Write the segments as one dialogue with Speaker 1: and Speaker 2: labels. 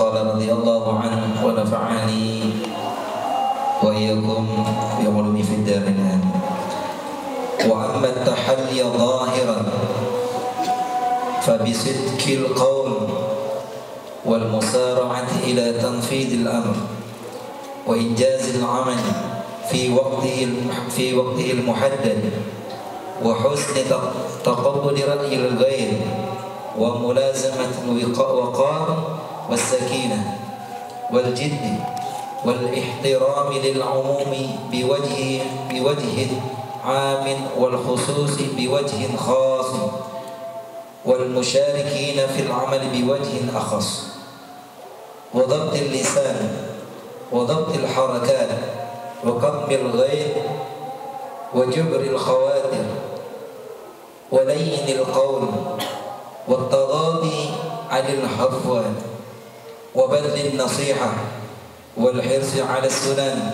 Speaker 1: قال رضي الله عنه ونفعني وإياكم بعلوم في الدارين. وأما التحلي ظاهرا فبصدق القول والمسارعة إلى تنفيذ الأمر وإنجاز العمل في وقته المحدد وحسن تقبل رأي الغير وملازمة الوقار والسكينة والجد والاحترام للعموم بوجه عام والخصوص بوجه خاص والمشاركين في العمل بوجه أخص وضبط اللسان وضبط الحركات وكظم الغيظ وجبر الخواطر ولين القول والتغاضي عن الهفوات وبذل النصيحة والحرص على السنن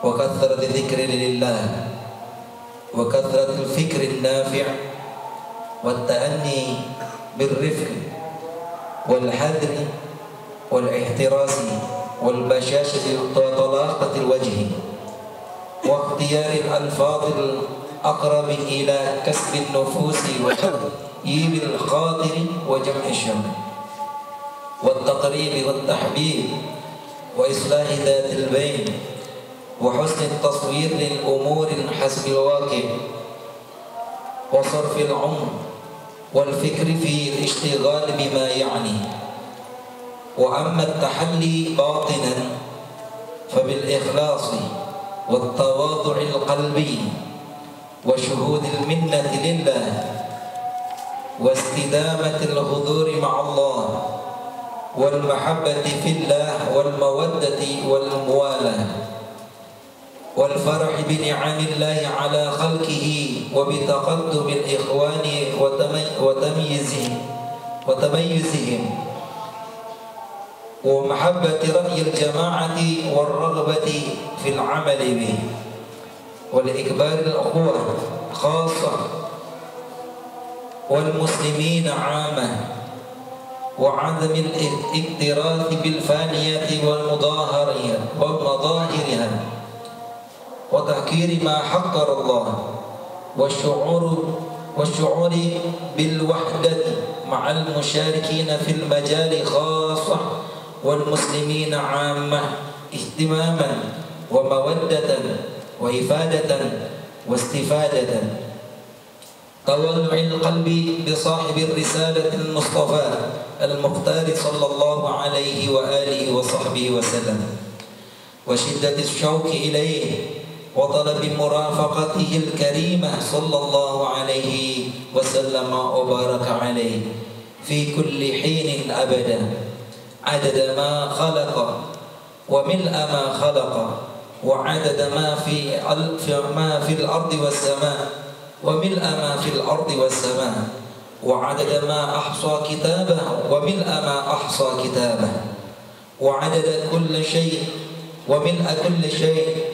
Speaker 1: وكثرة الذكر لله وكثرة الفكر النافع والتأني بالرفق والحذر والاحتراس والبشاشة وطلاقة الوجه واختيار الألفاظ الأقرب إلى كسب النفوس وتطيب الخاطر وجمع الشمل والتقريب والتحبيب وإصلاح ذات البين وحسن التصوير للأمور حسب الواقع وصرف العمر والفكر في الاشتغال بما يعني. وأما التحلي باطنا فبالإخلاص والتواضع القلبي وشهود المنة لله واستدامة الحضور مع الله والمحبة في الله والمودة والموالاة والفرح بنعم الله على خلقه وبتقدم الإخوان وتميزهم ومحبة رأي الجماعة والرغبة في العمل به والإكبار الأخوة خاصة والمسلمين عامة وعدم الاكتراث بالفانيات ومظاهرها وتحقير ما حقر الله والشعور بالوحدة مع المشاركين في المجال خاصة والمسلمين عامة اهتماما ومودة وإفادة واستفادة تولع القلب بصاحب الرسالة المصطفى المختار صلى الله عليه وآله وصحبه وسلم وشدة الشوق إليه وطلب مرافقته الكريمة صلى الله عليه وسلم وبارك عليه في كل حين أبدا عدد ما خلق وملء ما خلق وعدد ما في الأرض والسماء وملء ما في الأرض والسماء وعدد ما أحصى كتابه وملء ما أحصى كتابه وعدد كل شيء وملء كل شيء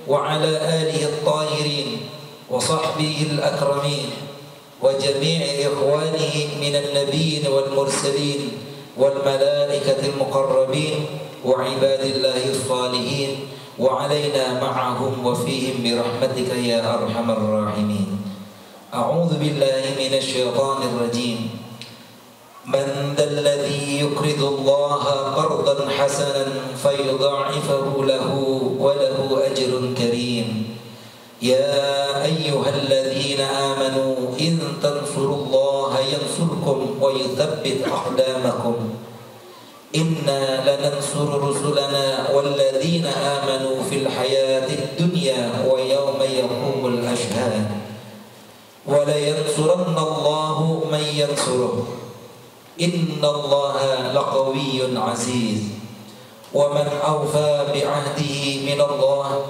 Speaker 1: وعلى آله الطاهرين وصحبه الأكرمين وجميع إخوانه من النبيين والمرسلين والملائكة المقربين وعباد الله الصالحين وعلينا معهم وفيهم برحمتك يا أرحم الراحمين. أعوذ بالله من الشيطان الرجيم. من ذا الذي يقرض الله قرضا حسنا فيضاعفه له وله أجر كريم. يا أيها الذين آمنوا إن تنصروا الله ينصركم ويثبت أقدامكم. إنا لننصر رسلنا والذين آمنوا في الحياة الدنيا ويوم يقوم الأشهاد ولينصرن الله من ينصره إن الله لقوي عزيز. ومن أوفى بعهده من الله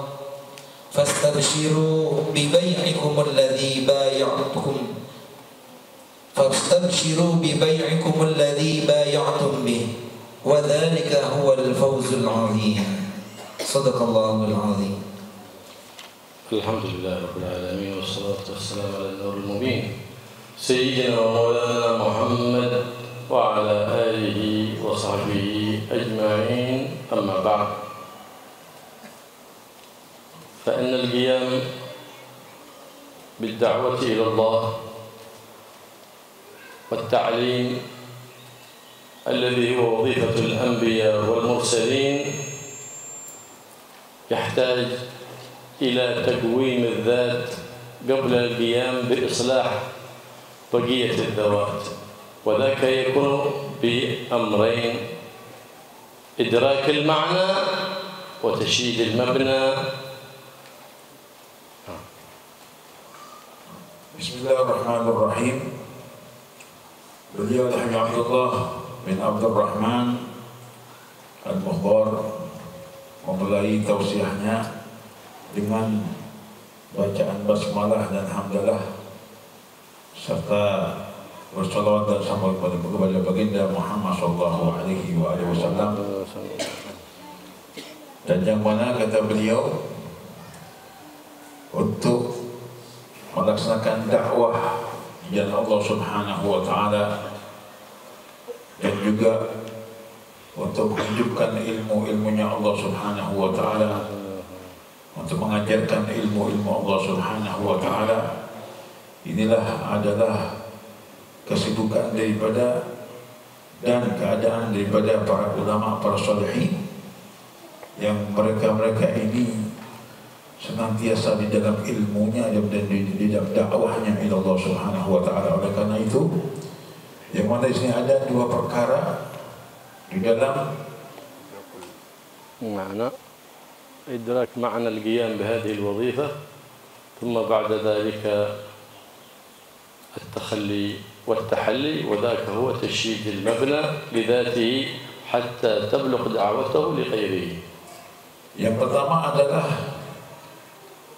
Speaker 1: فاستبشروا ببيعكم الذي بايعتم به وذلك هو الفوز العظيم. صدق الله العظيم.
Speaker 2: الحمد لله رب العالمين والصلاة والسلام على النور المبين سيدنا ومولانا محمد وعلى آله وصحبه أجمعين، أما بعد، فإن القيام بالدعوة إلى الله والتعليم الذي هو وظيفة الأنبياء والمرسلين يحتاج إلى تقويم الذات قبل القيام بإصلاح بقية الذوات، وذاك يكون بأمرين: إدراك المعنى وتشييد المبنى.
Speaker 3: بسم الله الرحمن الرحيم. Beliau Habib Abdullah bin Abdul Rahman Al-Mukhbar memulai tausiahnya dengan bacaan basmalah dan hamdalah serta bersalawat dan salam kepada baginda Muhammad sallallahu alaihi wasallam, dan yang mana kata beliau untuk melaksanakan dakwah di jalan Allah Subhanahu wa taala dan juga untuk menghidupkan ilmu-ilmunya Allah Subhanahu wa taala, untuk mengajarkan ilmu-ilmu Allah Subhanahu wa taala. Inilah adalah kesibukan daripada dan keadaan daripada para ulama, para salihin, yang mereka ini senantiasa di dalam ilmunya dan di dalam dakwahnya ila Allah Subhanahu wa taala. Oleh karena itu, yang mana di sini ada dua perkara di dalam
Speaker 2: معنى إدراك معنى القيام بهذه الوظيفة، ثم بعد ذلك التخلي والتحلي، وذاك هو تشييد المبنى لذاته حتى تبلغ دعوته لغيره.
Speaker 3: Yang pertama adalah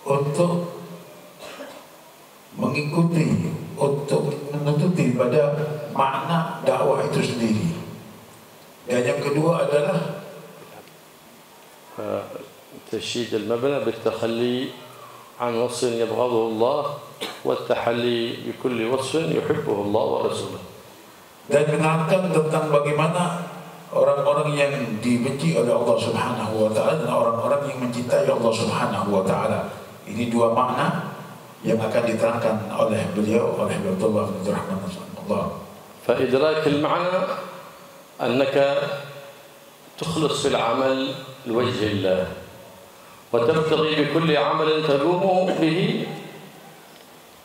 Speaker 3: untuk mengikuti, untuk menutupi pada makna dakwah itu sendiri. Dan yang kedua adalah
Speaker 2: تشييد المبنى بالتخلي عن وصف يبغضه الله والتحلي بكل وصف يحبه الله ورسوله.
Speaker 3: Dan menerangkan tentang bagaimana orang-orang yang dibenci oleh Allah Subhanahu wa taala dan orang-orang yang mencintai Allah Subhanahu wa taala. Ini dua makna yang akan diterangkan oleh beliau, oleh Abdullah bin Rahman Allah.
Speaker 2: فإدراك المعنى أنك تخلص في العمل لوجه الله، وتبتغي بكل عمل تقوم به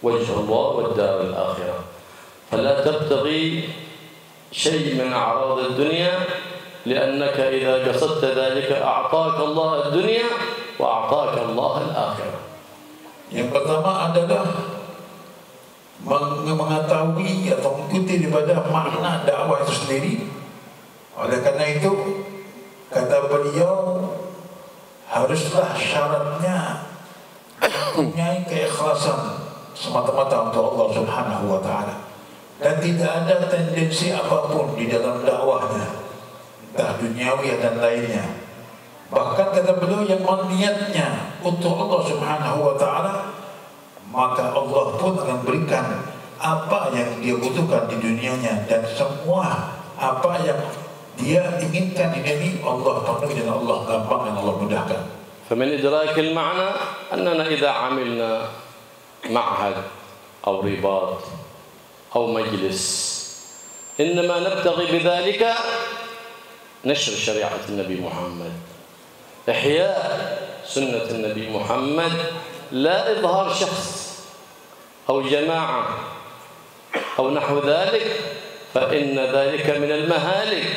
Speaker 2: وجه الله والدار الآخرة، فلا تبتغي شيء من أعراض الدنيا، لأنك إذا قصدت ذلك أعطاك الله الدنيا وأعطاك الله الآخرة.
Speaker 3: Yang pertama adalah mengetahui atau mengikuti daripada makna dakwah itu sendiri. Oleh karena itu, kata beliau, haruslah syaratnya mempunyai keikhlasan semata-mata untuk Allah Subhanahu wa taala, dan tidak ada tendensi apapun di dalam dakwahnya, entah duniawi dan lainnya. Bahkan kata beliau, yang niatnya untuk Allah Subhanahu wa taala, maka Allah pun akan berikan apa yang dia butuhkan di dunianya, dan semua apa yang dia inginkan di dunia Allah penuhi dan Allah gampang dan Allah mudahkan.
Speaker 2: فمن إدراك المعنى أننا إذا عملنا معهد أو رباط أو مجلس إنما نبتغي بذلك نشر شريعة النبي محمد، إحياء سنة النبي محمد، لا إظهار شخص أو جماعة أو نحو ذلك، فإن ذلك من المهالك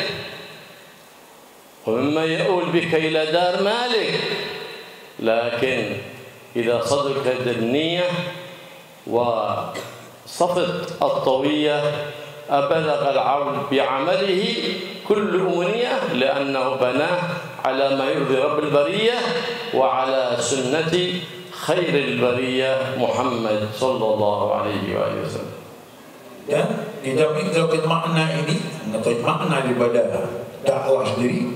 Speaker 2: ومما يؤول بك إلى دار مالك. لكن إذا صدقت النية وصفت الطوية أبلغ العبد بعمله كل أمنية، لأنه بناه على ما يرضي رب البرية وعلى سنة خير البرية محمد صلى الله عليه وآله وسلم.
Speaker 3: Dan di dalam interaksi makna ini, atau makna daripada dakwah sendiri,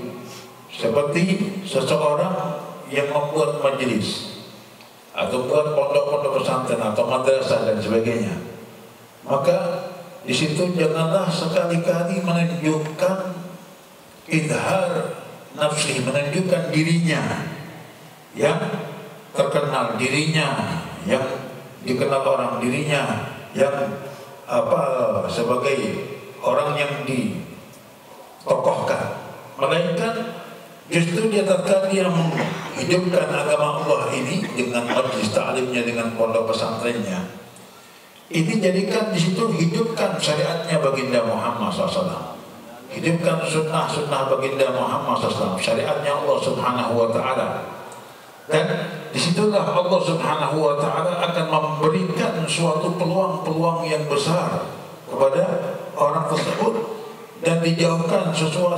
Speaker 3: seperti seseorang yang membuat majelis atau buat pondok-pondok pesantren atau madrasah dan sebagainya, maka di situ janganlah sekali-kali menunjukkan idhar nafsi, menunjukkan dirinya yang terkenal, dirinya yang dikenal orang, dirinya yang sebagai orang yang ditokohkan. Melainkan justru dia tatkala dia menghidupkan agama Allah ini dengan majlis ta'limnya, dengan pondok pesantrennya, ini jadikan di situ, hidupkan syariatnya baginda Muhammad SAW, hidupkan sunnah baginda Muhammad SAW, syariatnya Allah Subhanahu wa Ta'ala. Dan disitulah Allah Subhanahu wa Ta'ala akan memberikan suatu peluang-peluang yang besar kepada orang tersebut, dan dijauhkan seorang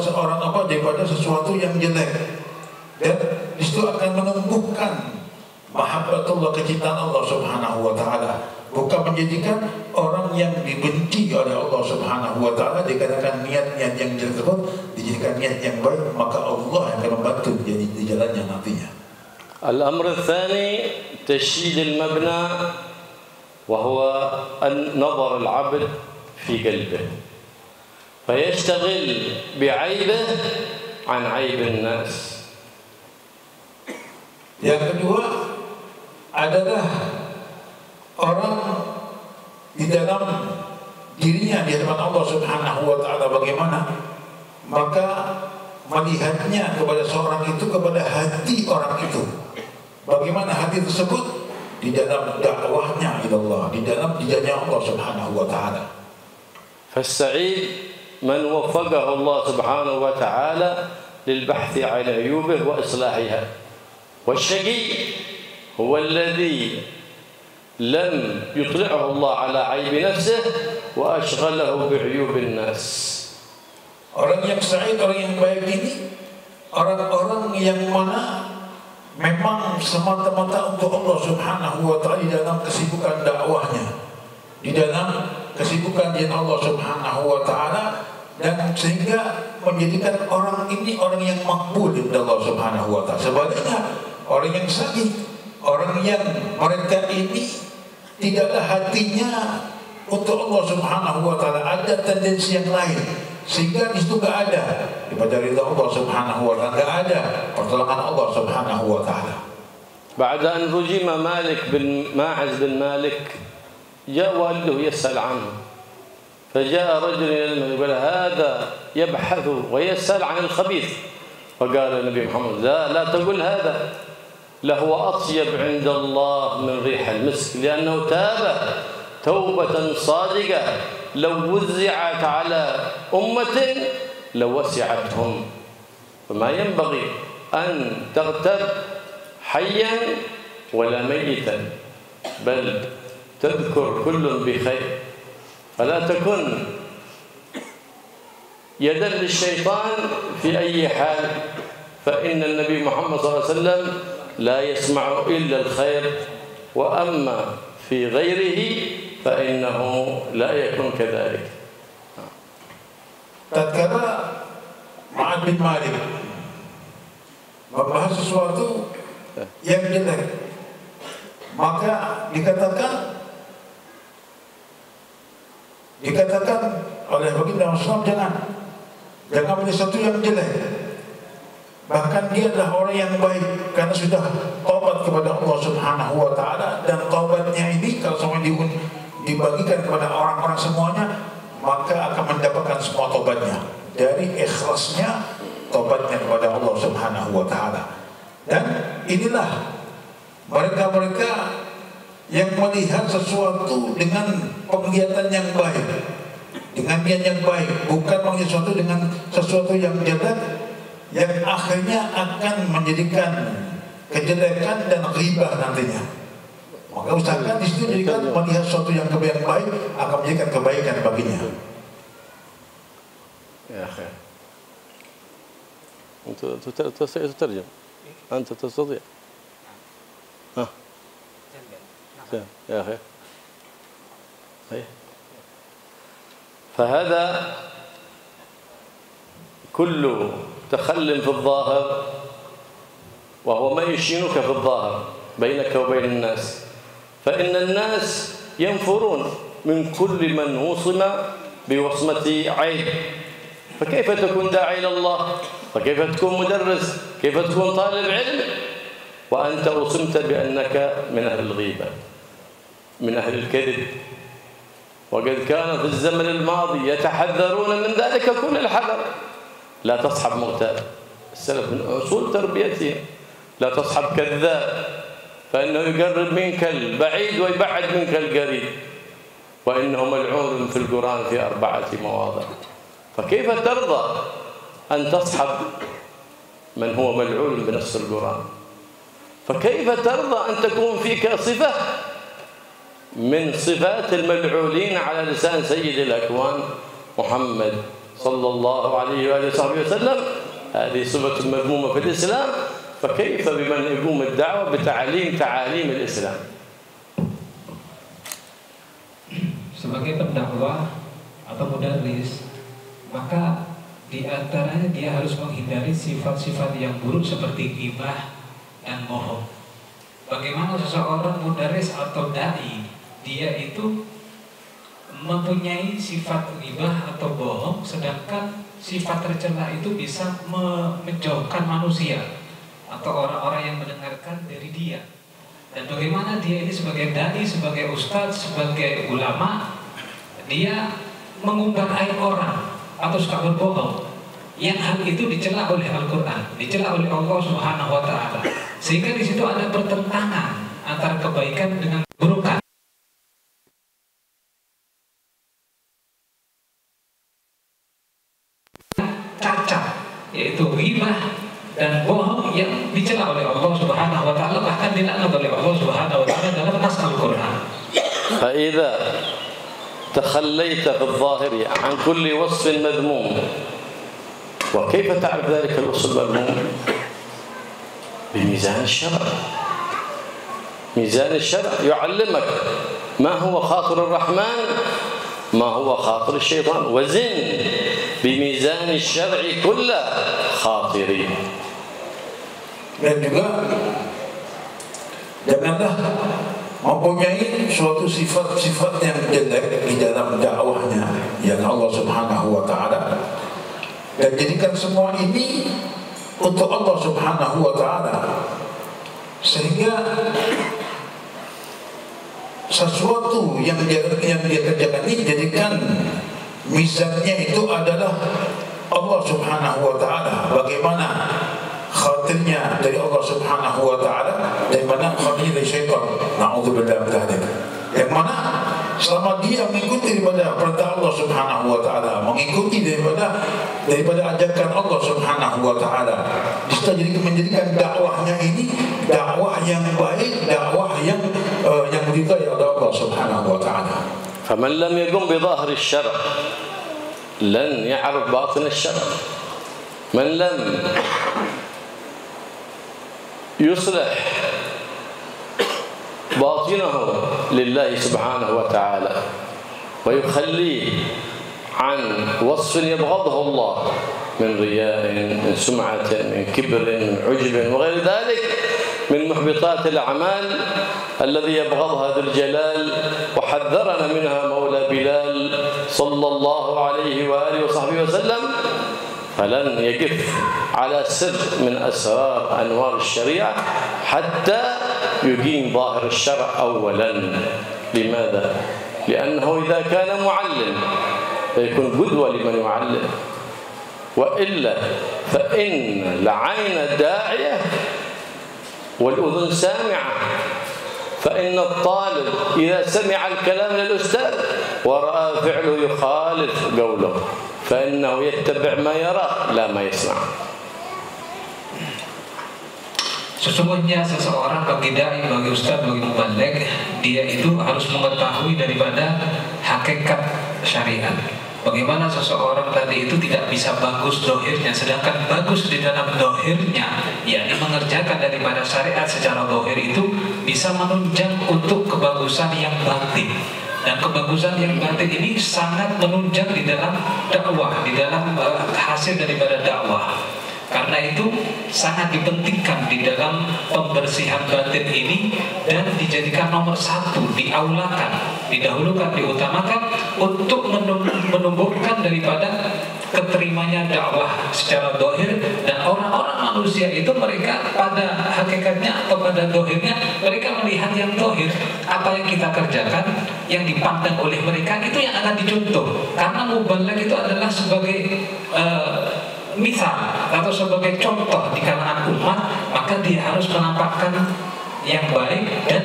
Speaker 3: daripada sesuatu yang jelek. Dan disitu akan menumbuhkan mahabbatullah, kecintaan Allah Subhanahu wa Ta'ala, bukan menjadikan orang yang dibenci oleh Allah Subhanahu wa Ta'ala. Dikatakan niat-niat yang jelek tersebut dijadikan niat yang baik, maka Allah yang akan membantu jadi di jalannya nantinya.
Speaker 2: الأمر الثاني تشييد المبنى، وهو النظر العبد في قلبه فيشتغل بعيبه عن عيب الناس.
Speaker 3: Yang kedua adalah orang di dalam dirinya, di hadapan Allah Subhanahu wa Ta'ala bagaimana, maka melihatnya kepada seorang itu, kepada hati orang itu, bagaimana hati tersebut di dalam dakwahnya ila Allah, di dalam dijanji Allah Subhanahu wa Ta'ala.
Speaker 2: فالسعيد من وفقه الله سبحانه وتعالى للبحث عن عيوبه وإصلاحها، والشقي هو الذي لم يطلعه الله على عيب نفسه وأشغله بعيوب الناس.
Speaker 3: Orang yang sa'id, orang yang baik ini orang-orang yang mana memang semata-mata untuk Allah Subhanahu wa Ta'ala, di dalam kesibukan dakwahnya, di dalam kesibukan dengan Allah Subhanahu wa Ta'ala, dan sehingga menjadikan orang ini orang yang makbul di Allah Subhanahu wa Ta'ala. Sebaliknya orang yang sakit, orang yang mereka ini tidaklah hatinya untuk Allah Subhanahu wa Ta'ala, ada tendensi yang lain, sehingga di situ gak ada daripada ridha Allah Subhanahu wa Ta'ala, gak ada pertolongan Allah Subhanahu wa Ta'ala.
Speaker 2: بعد أن رجم ماعز بن مالك، جاء والده يسأل عنه، فجاء رجل إلى الملك يقول هذا يبحث ويسأل عن الخبيث، فقال النبي محمد لا تقول هذا، لهو أطيب عند الله من ريح المسك، لأنه تاب توبة صادقة لو وزعت على أمة لوسعتهم، فما ينبغي أن تغتب حيا ولا ميتا، بل تذكر كل بخير، فلا تكن يدا للشيطان في أي حال، فإن النبي محمد صلى الله عليه وسلم لا يسمع إلا الخير، وأما في غيره فإنه لا يكون كذلك.
Speaker 3: Tatkala Ma'ad bin Malik membahas sesuatu yang jelek, maka dikatakan oleh baginda Rasulullah, jangan punya sesuatu yang jelek. Bahkan dia adalah orang yang baik karena sudah taubat kepada Allah Subhanahu wa Ta'ala, dan taubatnya ini kalau semua dibagikan kepada orang-orang semuanya, maka akan mendapatkan semua taubatnya dari ikhlasnya taubatnya kepada Allah Subhanahu wa Ta'ala. Dan inilah mereka-mereka yang melihat sesuatu dengan penglihatan yang baik, dengan niat yang baik, bukan melihat sesuatu dengan sesuatu yang jelek, yang akhirnya akan menjadikan kejelekan dan ghibah nantinya. Maka usahakan di situ jadikan melihat sesuatu yang baik akan menjadikan kebaikan baginya.
Speaker 2: يا أخي أنت تستطيع تترجم، أنت تستطيع. يا أخي فهذا كله تخل في الظاهر، وهو ما يشينك في الظاهر بينك وبين الناس، فإن الناس ينفرون من كل من وصم بوصمة عيب، فكيف تكون داعي إلى الله؟ وكيف تكون مدرس؟ كيف تكون طالب علم وأنت وصمت بأنك من أهل الغيبة، من أهل الكذب؟ وقد كان في الزمن الماضي يتحذرون من ذلك كل الحذر. لا تصحب مغتاب، السلف من أصول تربيتهم لا تصحب كذاب، فإنه يقرب منك البعيد ويبعد منك القريب، وإنه ملعون في القرآن في 4 مواضع. فكيف ترضى أن تصحب من هو ملعون بنص القرآن؟ فكيف ترضى أن تكون فيك صفة من صفات الملعونين على لسان سيد الأكوان محمد صلى الله عليه وآله وصحبه وسلم؟ هذه صفة مذمومة في الإسلام، فكيف بمن يقوم الدعوة بتعليم تعاليم الإسلام؟
Speaker 4: Sebagai pendakwah atau mudarris, maka di antaranya dia harus menghindari sifat-sifat yang buruk seperti ghibah dan bohong. Bagaimana seseorang mudarris atau dai, dia itu mempunyai sifat ghibah atau bohong, sedangkan sifat tercela itu bisa menjauhkan manusia atau orang-orang yang mendengarkan dari dia. Dan bagaimana dia ini sebagai dai, sebagai ustadz, sebagai ulama, dia mengumbar aib orang atau suka berbohong, yang hal itu dicela oleh Al-Quran, dicela oleh Allah Subhanahu wa Ta'ala, sehingga di situ ada pertentangan antara kebaikan dengan keburukan. Cacat, yaitu ghibah dan bohong yang dicela oleh Allah Subhanahu wa Ta'ala, bahkan dilaknat oleh Allah Subhanahu wa Ta'ala dalam nas Al-Quran.
Speaker 2: فإذا تخليت في الظاهر عن كل وصف مذموم، وكيف تعرف ذلك الوصف المذموم؟ بميزان الشرع. ميزان الشرع يعلمك ما هو خاطر الرحمن، ما هو خاطر الشيطان، وزن بميزان الشرع كل خاطرين.
Speaker 3: Dan juga janganlah mempunyai suatu sifat-sifat yang jelek di dalam dakwahnya yang Allah Subhanahu wa Ta'ala, dan jadikan semua ini untuk Allah Subhanahu wa Ta'ala, sehingga sesuatu yang dia kerjakan ini jadikan mizannya itu adalah Allah Subhanahu wa Ta'ala. Bagaimana khatirnya dari Allah Subhanahu wa Ta'ala, dari mana khatirnya dari syaitan, na'udzubillah min dzalik. Yang mana selama dia mengikuti daripada perintah Allah Subhanahu wa Ta'ala, mengikuti daripada ajakan Allah Subhanahu wa Ta'ala, bisa menjadikan dakwahnya ini dakwah yang baik, dakwah yang diridhai oleh Allah Subhanahu wa Ta'ala.
Speaker 2: فمن لم يقم بظاهر الشرع لن يعرف باطن الشرع. من لم يصلح باطنه لله سبحانه وتعالى ويخليه عن وصف يبغضه الله من رياء، من سمعة، من كبر، من عجب وغير ذلك من محبطات الأعمال الذي يبغضها ذو الجلال، وحذرنا منها مولى بلال صلى الله عليه وآله وصحبه وسلم، فلن يقف على سر من أسرار أنوار الشريعة حتى يقيم ظاهر الشرع أولا. لماذا؟ لأنه إذا كان معلم فيكون قدوة لمن يعلم، وإلا فإن العين داعية والأذن سامعة، فإن الطالب إذا سمع الكلام للأستاذ ورأى فعله يخالف قوله فإنه يتبع ما يرى لا ما يسمع.
Speaker 4: Sesungguhnya seseorang bagi dai, bagi ustaz, bagi mubaligh, dia itu harus mengetahui daripada hakikat syariat. Bagaimana seseorang tadi itu tidak bisa bagus dohirnya, sedangkan bagus di dalam dohirnya, yakni mengerjakan daripada syariat secara dohir itu bisa menunjang untuk kebagusan yang batin. Dan kebagusan yang batin ini sangat menunjang di dalam dakwah, di dalam hasil daripada dakwah. Karena itu sangat dipentingkan di dalam pembersihan batin ini dan dijadikan nomor satu, diaulakan, didahulukan, diutamakan untuk menumbuhkan daripada keterimanya dakwah secara dohir, dan orang-orang manusia itu mereka pada hakikatnya atau pada dohirnya mereka melihat yang dohir. Apa yang kita kerjakan yang dipandang oleh mereka itu yang akan dicontoh, karena mubaligh itu adalah sebagai misal atau sebagai contoh di kalangan umat, maka dia harus menampakkan yang baik dan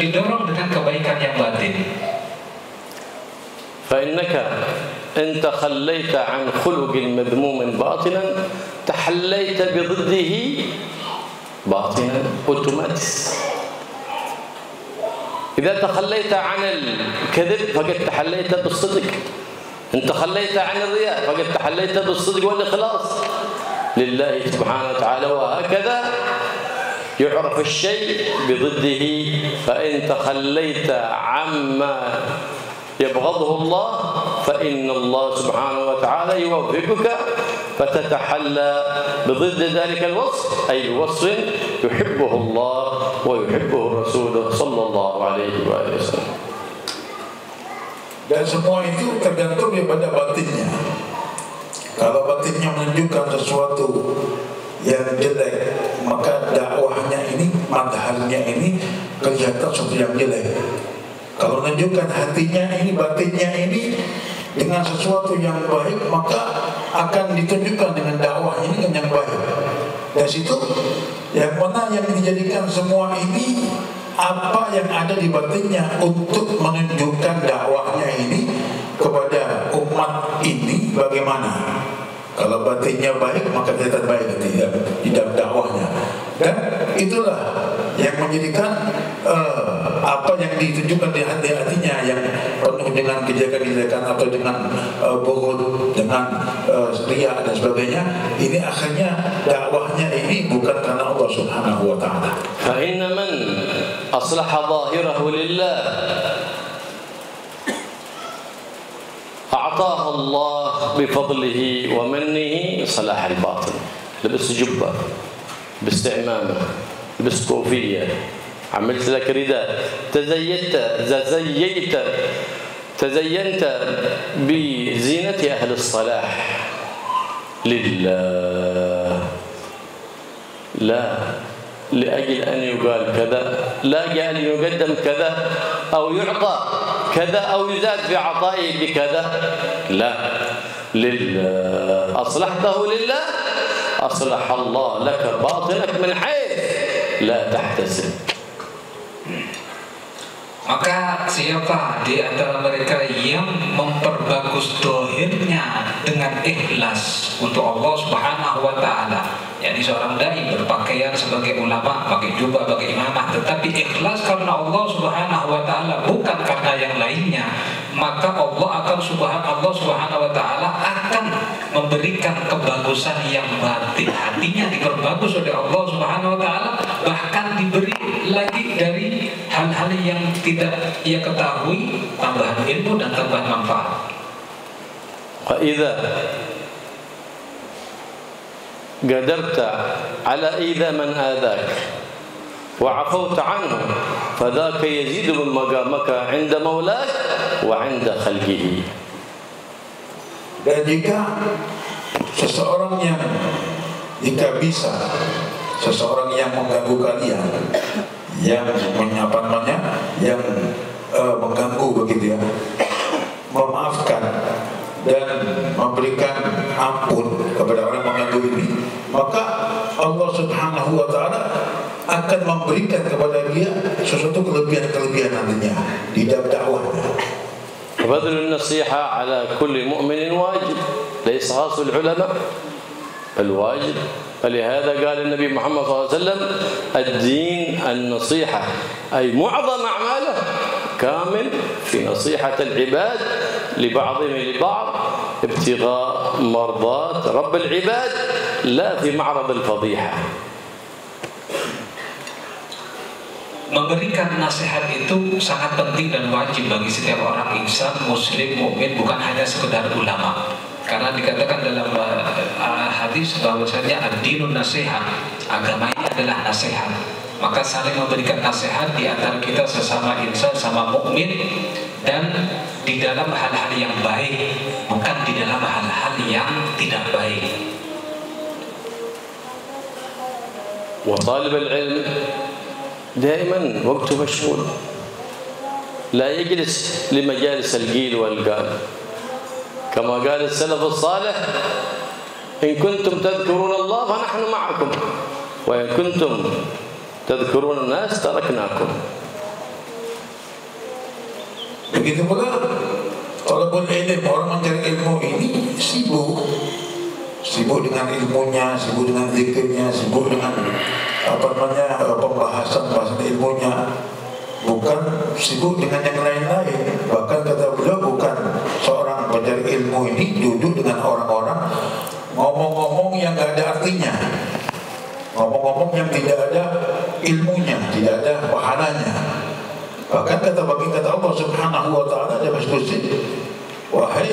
Speaker 4: didorong dengan kebaikan yang batin.
Speaker 2: فإنك إن تخليت عن خلق مذموم باطنا تحليت بضده باطنا أوتوماتيك. إذا تخليت عن الكذب فقد تحليت بالصدق. إن تخليت عن الرياء فقد تحليت بالصدق والإخلاص لله سبحانه وتعالى. وهكذا يعرف الشيء بضده. فإن تخليت عما يبغضه الله فإن الله سبحانه وتعالى يوفقك فتتحلى بضد ذلك الوصف، أي وصف يحبه الله ويحبه الرسول صلى الله عليه وآله وسلم.
Speaker 3: Dan semua itu tergantung daripada batinnya. Kalau batinnya menunjukkan sesuatu yang jelek, maka dakwahnya ini, madhalnya ini kelihatan sesuatu yang jelek. Kalau menunjukkan hatinya ini, batinnya ini dengan sesuatu yang baik, maka akan ditunjukkan dengan dakwah ini dengan yang baik. Dari situ yang mana yang dijadikan semua ini, apa yang ada di batinnya untuk menunjukkan dakwahnya ini kepada umat ini bagaimana. Kalau batinnya baik, maka kelihatan baik di dalam dakwahnya. Dan itulah yang menjadikan apa yang ditunjukkan di hatinya yang penuh dengan kejelekan-kejelekan atau dengan bughd, dengan riya dan sebagainya, ini akhirnya dakwahnya ini bukan karena Allah Subhanahu wa taala.
Speaker 2: Fa inna man aslaha zahirahu lillah أعطاه الله بفضله ومنه صلاح الباطن. لبس جبة، لبس عمامة، لبس كوفية، عملت لك رداء، تزينت بزينة أهل الصلاح لله، لا لأجل أن يقال كذا، لا لأجل أن يقدم كذا أو يعطى كذا أو يزاد في عطائه بكذا، لا، لله. أصلحته لله أصلح الله لك باطنك من حيث لا تحتسب.
Speaker 4: Maka siapa di antara mereka yang memperbagus dohirnya dengan ikhlas untuk Allah Subhanahu wa taala, yakni seorang dai berpakaian sebagai ulama, pakai jubah, pakai imamah, tetapi ikhlas karena Allah Subhanahu wa taala, bukan karena yang lainnya, maka Allah Subhanahu wa taala akan memberikan kebagusan yang batin. Hatinya diperbagus oleh Allah Subhanahu wa taala, bahkan diberi lagi dari hal-hal yang tidak ia ketahui, tambahan ilmu dan tambahan manfaat.
Speaker 2: Wa idza qadarta ala idza man adak wa 'afawta 'anhu fadhaka yazidu min maqamaka 'inda maulak wa 'inda khalqihi.
Speaker 3: Dan jika seseorang yang seseorang yang mengganggu kalian, yang yang mengganggu begitu ya, memaafkan dan memberikan ampun kepada orang yang mengganggu ini, maka Allah Subhanahu wa taala akan memberikan kepada dia sesuatu kelebihan nantinya di dalam dakwahnya.
Speaker 2: وبذل النصيحة على كل مؤمن واجب، ليس خاص العلماء، الواجب. فلهذا قال النبي محمد صلى الله عليه وسلم: الدين النصيحة، أي معظم أعماله كامل في نصيحة العباد لبعضهم لبعض ابتغاء مرضات رب العباد، لا في معرض الفضيحة.
Speaker 4: Memberikan nasihat itu sangat penting dan wajib bagi setiap orang insan, muslim, mukmin, bukan hanya sekedar ulama. Karena dikatakan dalam hadis bahwasanya ad-dinun nasihat, agama ini adalah nasihat. maka saling memberikan nasihat di antara kita sesama insan, sama mukmin, dan di dalam hal-hal yang baik, bukan di dalam hal-hal yang tidak baik.
Speaker 2: وطالب العلم دائما وقته مشغول، لا يجلس لمجالس القيل والقال، كما قال السلف الصالح: إن كنتم تذكرون الله فنحن معكم، وإن كنتم تذكرون الناس تركناكم.
Speaker 3: Begitu pula talabul ilm, orang mencari ilmu ini sibuk dengan ilmunya, sibuk dengan zikirnya, sibuk dengan pembahasan ilmunya, bukan sibuk dengan yang lain-lain. Bahkan kata beliau, bukan seorang pencari ilmu ini duduk dengan orang-orang ngomong-ngomong yang gak ada artinya, ngomong-ngomong yang tidak ada ilmunya, tidak ada pahalanya. Bahkan kata Allah Subhanahu wa ta'ala dalam kursi, wahai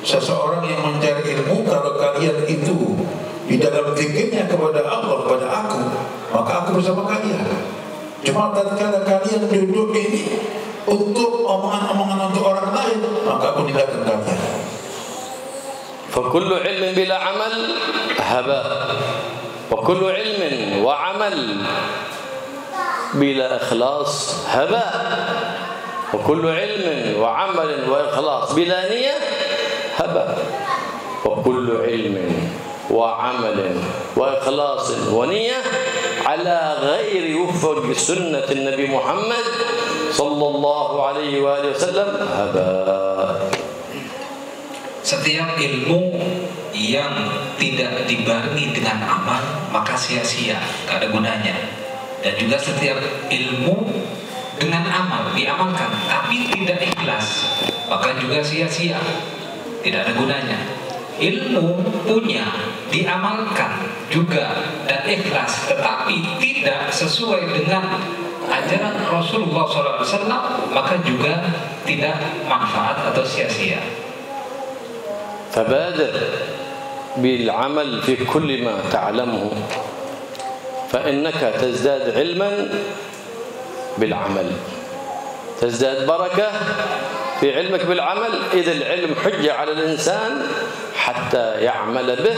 Speaker 3: seseorang yang mencari ilmu, kalau kalian itu di dalam zikirnya kepada Allah, kepada aku, maka aku bersama kalian. Cuma tatkala kalian duduk ini untuk omongan-omongan untuk orang lain, maka aku tinggalkan kalian.
Speaker 2: فكل علم بلا عمل هباء، وكل علم وعمل بلا إخلاص هباء، وكل علم وعمل وإخلاص بلا نية هباء، وكل علم وعمل وإخلاص ونية على غير وفق سنة النبي محمد صلى الله عليه وآله وسلم هباء.
Speaker 4: Setiap ilmu yang tidak dibarengi dengan amal maka sia-sia, tak ada gunanya. Dan juga setiap ilmu dengan amal diamalkan tapi tidak ikhlas, maka juga sia-sia, tidak ada gunanya. Ilmu punya diamalkan juga dan ikhlas, tetapi tidak sesuai dengan ajaran Rasulullah SAW, maka juga tidak manfaat atau sia-sia.
Speaker 2: فبادر بالعمل في كل ما تعلمه، فإنك تزداد علما بالعمل، تزداد بركة في علمك بالعمل. إذا العلم حجة على الإنسان حتى يعمل به،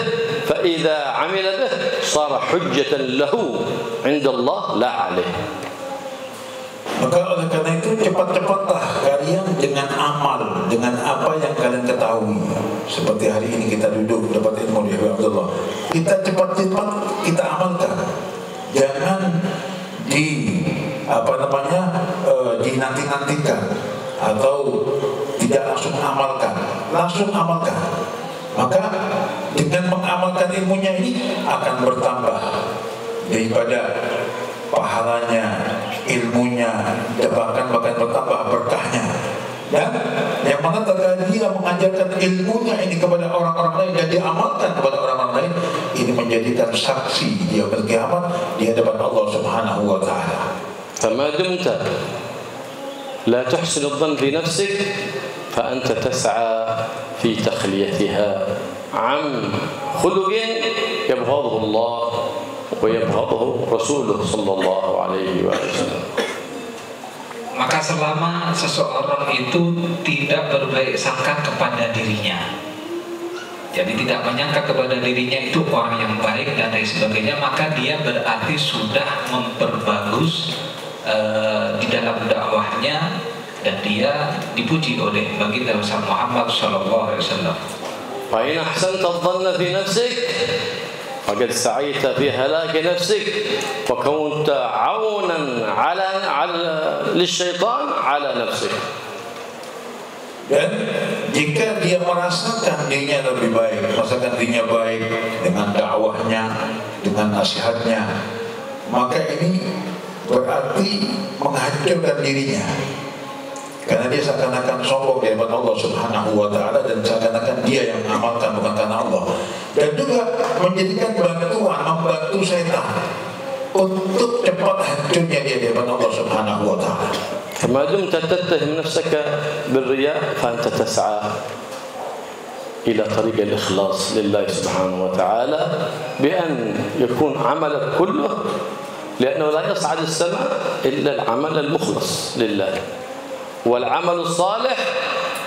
Speaker 2: فإذا عمل به صار حجة له عند الله لا عليه.
Speaker 3: Maka oleh karena itu cepat-cepatlah kalian dengan amal, dengan apa yang kalian ketahui. Seperti hari ini kita duduk dapat ilmu dari Abdullah, kita cepat-cepat kita amalkan. Jangan dinanti-nantikan atau tidak langsung amalkan, langsung amalkan. Maka dengan mengamalkan ilmunya ini akan bertambah daripada pahalanya, ilmunya, bahkan bertambah berkahnya. Dan yang mana terkadang dia mengajarkan ilmunya ini kepada orang-orang lain dan diamalkan kepada orang-orang lain, ini menjadikan saksi dia berkiamat di hadapan Allah Subhanahu wa ta'ala.
Speaker 2: فما دمت لا تحسن الظن في نفسك فأنت تسعى في تخليتها عن خلق يبغضه الله ويبغضه رسوله صلى الله عليه وسلم.
Speaker 4: Maka selama seseorang itu tidak berbaik sangka kepada dirinya, jadi tidak menyangka kepada dirinya itu orang yang baik dan lain sebagainya, maka dia berarti sudah memperbagus di dalam dakwahnya, dan dia dipuji oleh baginda besar Muhammad sallallahu alaihi wasallam.
Speaker 2: Fa in ahsanta adh-dhanna fi nafsik faqad sa'aita fi halaki nafsik wa kunta 'aunan 'ala lisyaitan 'ala nafsik.
Speaker 3: Dan jika dia merasakan dirinya lebih baik, merasakan dirinya baik dengan dakwahnya, dengan nasihatnya, maka ini berarti menghancurkan dirinya, karena dia seakan-akan sombong di hadapan Allah Subhanahu wa ta'ala, dan seakan-akan dia yang mengamalkan bukan karena Allah, dan juga menjadikan bantuan, membantu setan untuk cepat hancurnya dia di hadapan Allah Subhanahu wa ta'ala.
Speaker 2: ما دمت تتهم نفسك بالرياء فأنت تسعى إلى طريق الإخلاص لله سبحانه وتعالى بأن يكون عملك كله لأنه لا يصعد السماء إلا العمل المخلص لله، والعمل الصالح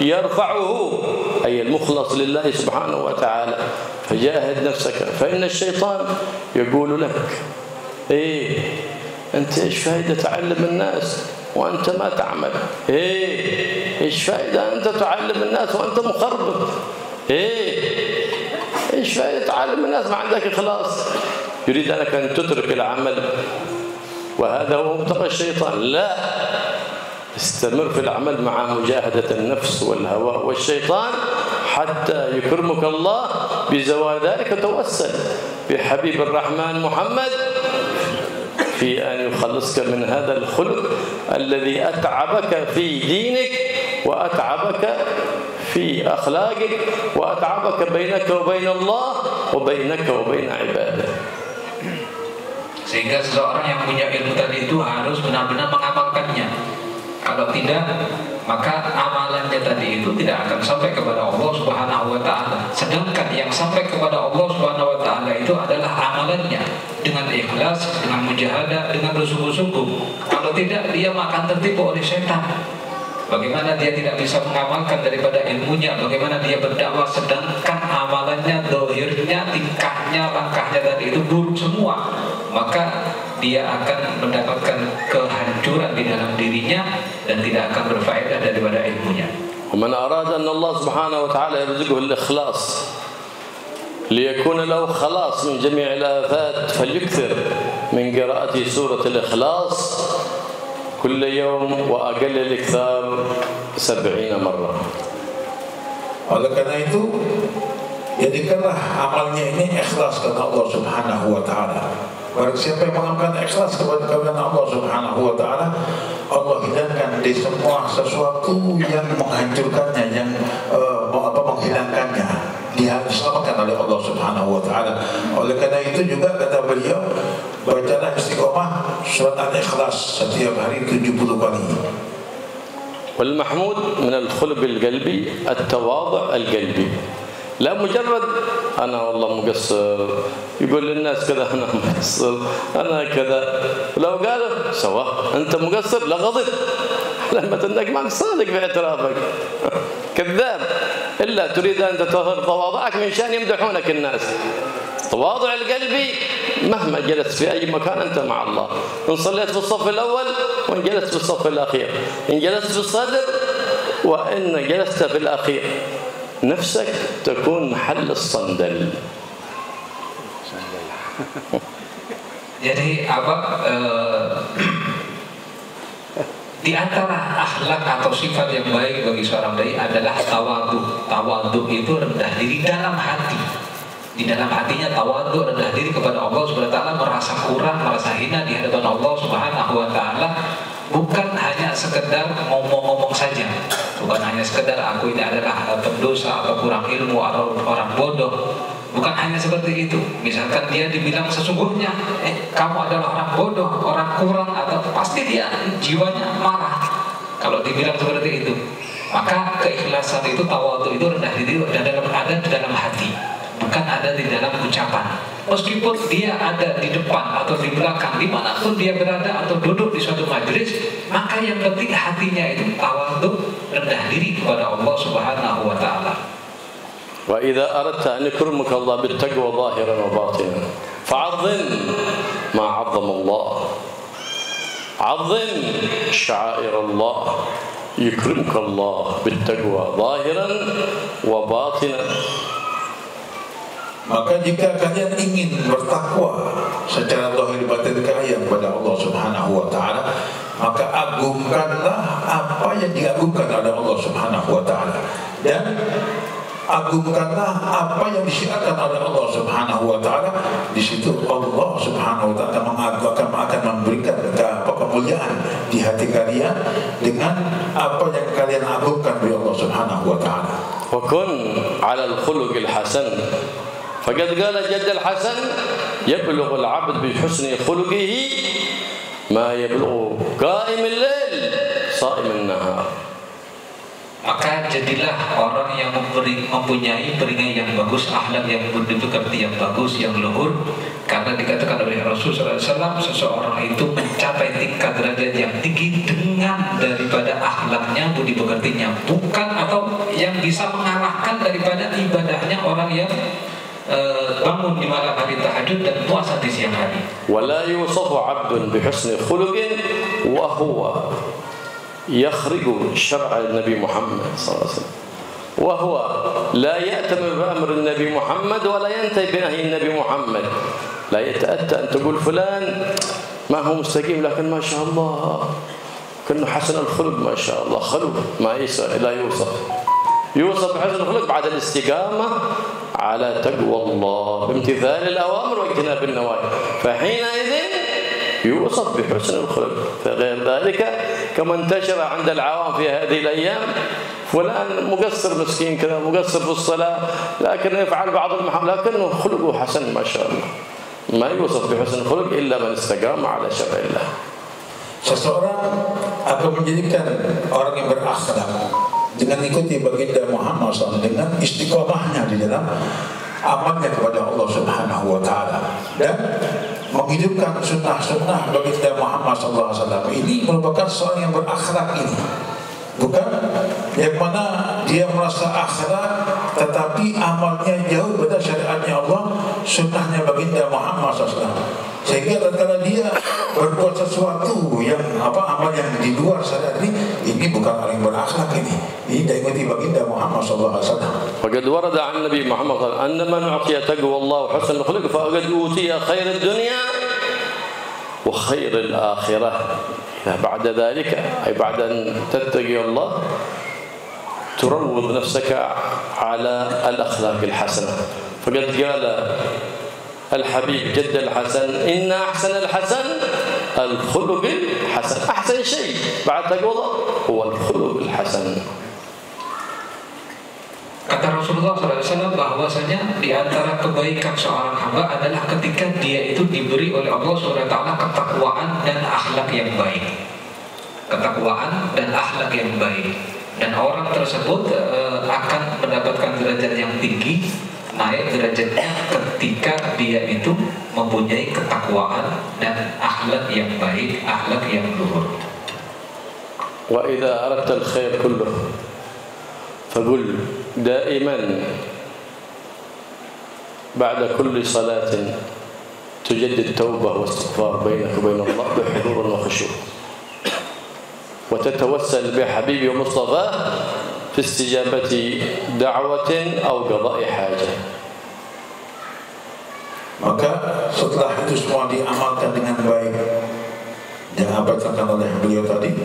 Speaker 2: يرفعه أي المخلص لله سبحانه وتعالى. فجاهد نفسك، فإن الشيطان يقول لك إيه أنت إيش فائدة تعلم الناس وأنت ما تعمل؟ إيش فائدة أنت تعلم الناس وأنت مخربط؟ إيش فائدة تعلم الناس ما عندك إخلاص؟ يريد أنك أن تترك العمل، وهذا هو مبتغى الشيطان. لا، استمر في العمل مع مجاهدة النفس والهوى والشيطان حتى يكرمك الله بزوال ذلك. توسل بحبيب الرحمن محمد في أن يخلصك من هذا الخلق الذي أتعبك في دينك وأتعبك في أخلاقك وأتعبك بينك وبين الله وبينك وبين عباده.
Speaker 4: Sehingga seseorang yang punya ilmu tadi itu harus benar-benar mengamalkannya. Kalau tidak, maka amalannya tadi itu tidak akan sampai kepada Allah Subhanahu wa Ta'ala. Sedangkan yang sampai kepada Allah Subhanahu wa Ta'ala itu adalah amalannya dengan ikhlas, dengan mujahadah, dengan bersungguh-sungguh. Kalau tidak, dia akan tertipu oleh setan. Bagaimana dia tidak bisa mengamalkan daripada ilmunya, bagaimana dia berdakwah sedangkan amalannya, dohirnya, tingkahnya, langkahnya tadi itu buruk semua, maka dia akan mendapatkan kehancuran di dalam dirinya dan tidak akan berfaedah daripada ilmunya.
Speaker 2: ومن أراد أن الله سبحانه وتعالى يرزقه الإخلاص ليكون له خلاص من جميع الآفات فليكثر من قراءة سورة الإخلاص كل يوم وأقل الإكثار 70 مرة.
Speaker 3: Oleh karena itu, jadikanlah amalnya ini ikhlas karena Allah Subhanahu wa Ta'ala. Barang siapa yang mengamalkan ikhlas kepada Allah Subhanahu wa Ta'ala, Allah hindarkan dari semua sesuatu yang menghancurkannya, yang menghilangkannya. Dia diselamatkan oleh Allah Subhanahu wa Ta'ala. Oleh karena itu juga kata beliau, bacalah istiqomah surat Al-Ikhlas setiap hari 70 kali.
Speaker 2: والمحمود من الخلق القلبي التواضع القلبي، لا مجرد أنا والله مقصر يقول للناس كذا أنا مقصر أنا كذا، لو قالوا سواء أنت مقصر لغضب لما أنك ما صادق في اعترافك كذاب، إلا تريد أن تظهر تواضعك من شأن يمدحونك الناس. تواضع القلبي مهما جلست في أي مكان أنت مع الله، إن صليت في الصف الأول وإن جلست في الصف الأخير، إن جلست في الصدر وإن جلست في الأخير، نفسك تكون محل الصندل.
Speaker 4: Jadi di antara akhlak atau sifat yang baik bagi seorang dai adalah tawadhu. Tawadhu itu rendah diri dalam hati. Di dalam hatinya tawadhu, rendah diri kepada Allah Subhanahu wa Ta'ala, merasa kurang, merasa hina di hadapan Allah Subhanahu wa Ta'ala. Bukan hanya sekedar ngomong-ngomong saja, bukan hanya sekedar aku ini adalah pendosa atau kurang ilmu atau orang bodoh. Bukan hanya seperti itu. Misalkan dia dibilang sesungguhnya kamu adalah orang bodoh, orang kurang, atau pasti dia jiwanya marah kalau dibilang seperti itu. Maka keikhlasan itu, tawadhu itu, rendah diri ada di dalam hati, bukan ada di dalam ucapan. Meskipun dia ada di depan atau di belakang, dimanapun dia berada atau duduk di suatu majelis, maka yang penting hatinya itu tawadhu, rendah diri kepada Allah Subhanahu wa Ta'ala.
Speaker 2: وإذا أردت أن يكرمك الله بالتقوى ظاهرا وباطنا فعظم ما عظم الله، عظم شعائر الله، يكرمك الله بالتقوى ظاهرا وباطنا.
Speaker 3: Maka jika kalian ingin bertakwa secara zahir batin kalian kepada Allah Subhanahu wa Ta'ala, maka agungkanlah apa yang diagungkan oleh Allah Subhanahu wa Ta'ala, dan agungkanlah apa yang disiarkan oleh Allah Subhanahu wa Ta'ala. Di situ Allah Subhanahu wa Ta'ala akan memberikan kemuliaan di hati kalian dengan apa yang kalian agungkan dari Allah Subhanahu wa Ta'ala.
Speaker 2: Wa kun 'ala al-khuluq al-hasan. فقد قال جد الحسن يبلغ العبد بحسن خلقه ما يبلغ قائم الليل صائم النهار.
Speaker 4: Maka jadilah orang yang mempunyai peringatan yang bagus, akhlak yang budi-pekerti yang bagus, yang luhur. Karena dikatakan oleh Rasulullah SAW, seseorang itu mencapai tingkat derajat yang tinggi dengan daripada akhlaknya, budi pekertinya, bukan atau yang bisa mengalahkan daripada ibadahnya orang yang bangun di malam hari tahajud dan puasa di siang hari.
Speaker 2: ولا يوصف عبد بحسن خلق وهو يخرج شرع النبي محمد صلى الله عليه وسلم وهو لا يأتمر بأمر النبي محمد ولا ينتهي بنهي النبي محمد. لا يتأتى أن تقول فلان ما هو مستقيم لكن ما شاء الله كأنه حسن الخلق ما شاء الله خلق ما لا يوصف بحسن الخلق بعد الاستقامة على تقوى الله بامتثال الأوامر واجتناب النواهي، فحينئذ يوصف بحسن الخلق. فغير ذلك كما انتشر عند العوام في هذه الأيام فلان مقصر مسكين كذا مقصر في الصلاة لكن يفعل بعض المحرمات لكنه خلقه حسن ما شاء الله. ما يوصف بحسن الخلق إلا من استقام على شرع الله.
Speaker 3: Seseorang akan menjadikan orang yang berakhlak dengan ikuti baginda Muhammad SAW dengan istiqomahnya di dalam amalnya kepada Allah Subhanahu wa taala dan menghidupkan sunnah-sunnah baginda Muhammad SAW. Ini merupakan seorang yang berakhlak ini. Bukan yang mana dia merasa akhlak tetapi amalnya jauh pada syariatnya Allah, sunnahnya baginda Muhammad SAW. Sehingga tatkala dia berbuat sesuatu yang amal yang di luar syariat ini bukan orang yang berakhlak ini. Ini mengikuti baginda Muhammad SAW.
Speaker 2: وقد ورد عن النبي محمد صلى الله عليه وسلم أن من أعطي تقوى الله وحسن الخلق فقد أوتي خير الدنيا وخير الآخرة. بعد ذلك أي بعد أن تتقي الله تروض نفسك على الأخلاق الحسنة. فقد قال الحبيب جد الحسن إن أحسن الحسن الخلق الحسن. أحسن شيء بعد تقوى الله هو الخلق الحسن.
Speaker 4: Kata Rasulullah SAW bahwasanya di antara kebaikan seorang hamba adalah ketika dia itu diberi oleh Allah SWT ketakwaan dan akhlak yang baik. Ketakwaan dan akhlak yang baik. Dan orang tersebut akan mendapatkan derajat yang tinggi, naik derajatnya ketika dia itu mempunyai ketakwaan dan akhlak yang baik, akhlak yang luhur.
Speaker 2: Wa idza aradta al-khair kulluh faqul دائما بعد كل صلاة تجدد توبة واستغفار بينك وبين الله بحضور وخشوع وتتوسل بحبيبي ومصطفاه في استجابة دعوة أو قضاء حاجة.
Speaker 3: Maka setelah itu semua diamalkan dengan baik yang apa dikatakan oleh beliau tadi,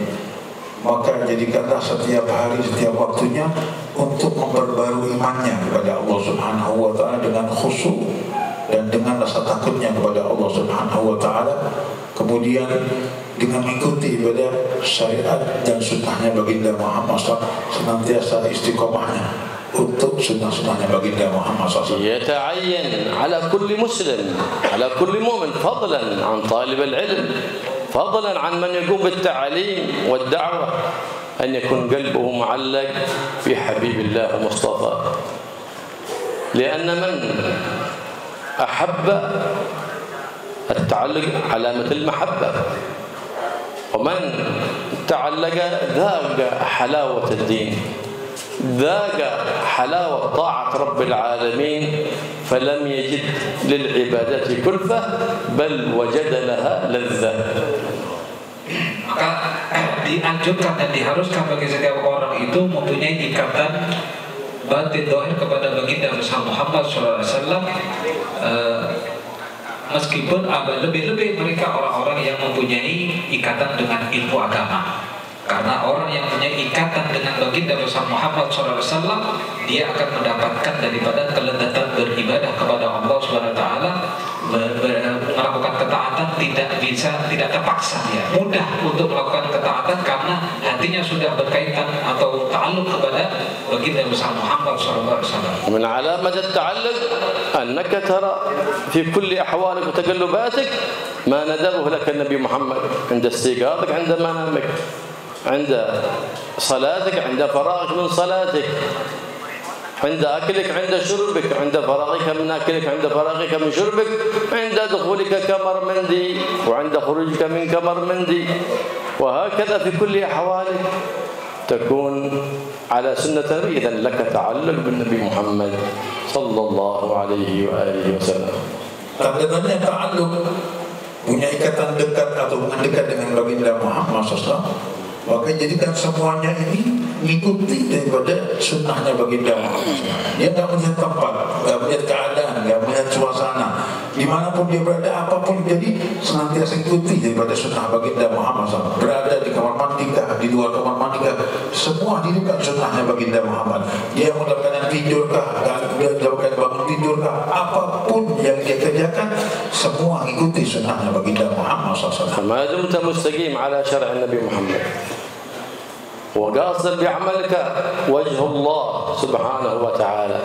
Speaker 3: maka jadikanlah setiap hari, setiap waktunya untuk memperbarui imannya kepada Allah Subhanahu wa taala dengan khusyuk dan dengan rasa takutnya kepada Allah Subhanahu wa taala, kemudian dengan mengikuti ibadah syariat dan sunnahnya baginda Muhammad SAW, senantiasa istiqomahnya untuk sunnah-sunnahnya baginda Muhammad SAW.
Speaker 2: يتعين على كل مسلم على كل مؤمن فضلا عن طالب العلم فضلا عن من يقوم بالتعليم والدعوة أن يكون قلبه معلق في حبيب الله ومصطفى، لأن من أحب التعلق علامة المحبة، ومن تعلق ذاق حلاوة الدين، ذاق حلاوة طاعة رب العالمين، فلم يجد للعبادة كلفة بل وجد لها لذة.
Speaker 4: Maka dianjurkan dan diharuskan bagi setiap orang itu mempunyai ikatan batin dohir kepada baginda besar Muhammad SAW, meskipun lebih-lebih mereka orang-orang yang mempunyai ikatan dengan ilmu agama. Karena orang yang punya ikatan dengan baginda besar Muhammad SAW, dia akan mendapatkan daripada kelezatan beribadah kepada Allah SWT, melakukan ketaatan tidak terpaksa, ya mudah untuk melakukan ketaatan karena hatinya sudah berkaitan atau ta'alluq kepada baginda besar Muhammad SAW.
Speaker 2: من علامة التعلق أنك ترى في كل أحوالك وتقلباتك ما ندبه لك النبي محمد عند استيقاظك عند منامك. عند صلاتك، عند فراغك من صلاتك، عند أكلك، عند شربك، عند فراغك من أكلك، عند فراغك من شربك، عند دخولك كمرمندي وعند خروجك من كمرمندي، وهكذا في كل أحوالك تكون على سنة النبي. إذن لك تعلق بالنبي محمد صلى الله عليه وآله وسلم.
Speaker 3: Tandanya ta'alluq, punya ikatan dekat atau hubungan dekat dengan baginda Muhammad SAW. Maka jadikan semuanya ini mengikuti daripada sunnahnya baginda Muhammad SAW. Dia tidak melihat tempat, tidak melihat keadaan, tidak melihat suasana. Dimanapun dia berada, apapun jadi senantiasa ikuti daripada sunnah baginda Muhammad SAW. Berada di kamar mandi kah, di luar kamar mandi kah, semua hidupkan sunnahnya baginda Muhammad. Dia dalam keadaan tidur kah, dia dalam keadaan bangun tidur kah, apapun yang dia kerjakan, semua ikuti sunnahnya baginda Muhammad SAW.
Speaker 2: ما دمت مستقيم على شرع النبي محمد وقاصد بعملك وجه الله سبحانه وتعالى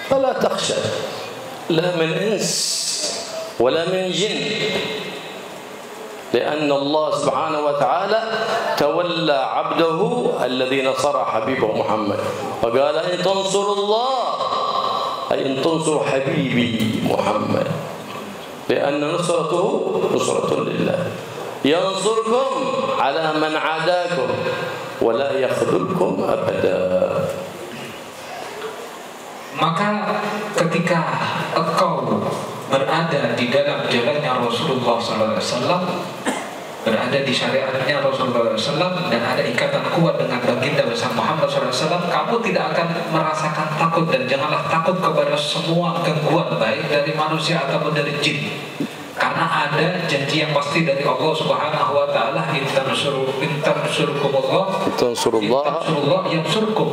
Speaker 2: فلا تخشى لا من إنس ولا من جن، لأن الله سبحانه وتعالى تولى عبده الذي نصر حبيبه محمد، وقال إن تنصروا الله أي إن تنصروا حبيبي محمد، لأن نصرته نصرة لله، ينصركم على من عاداكم ولا يخذلكم أبدا.
Speaker 4: Maka ketika engkau berada di dalam jalannya Rasulullah SAW, berada di syariatnya Rasulullah SAW, dan ada ikatan kuat dengan baginda besar Muhammad SAW, kamu tidak akan merasakan takut, dan janganlah takut kepada semua gangguan baik dari manusia ataupun dari jin, karena ada janji yang pasti dari Allah Subhanahu wa taala, intansurullah yansurkum.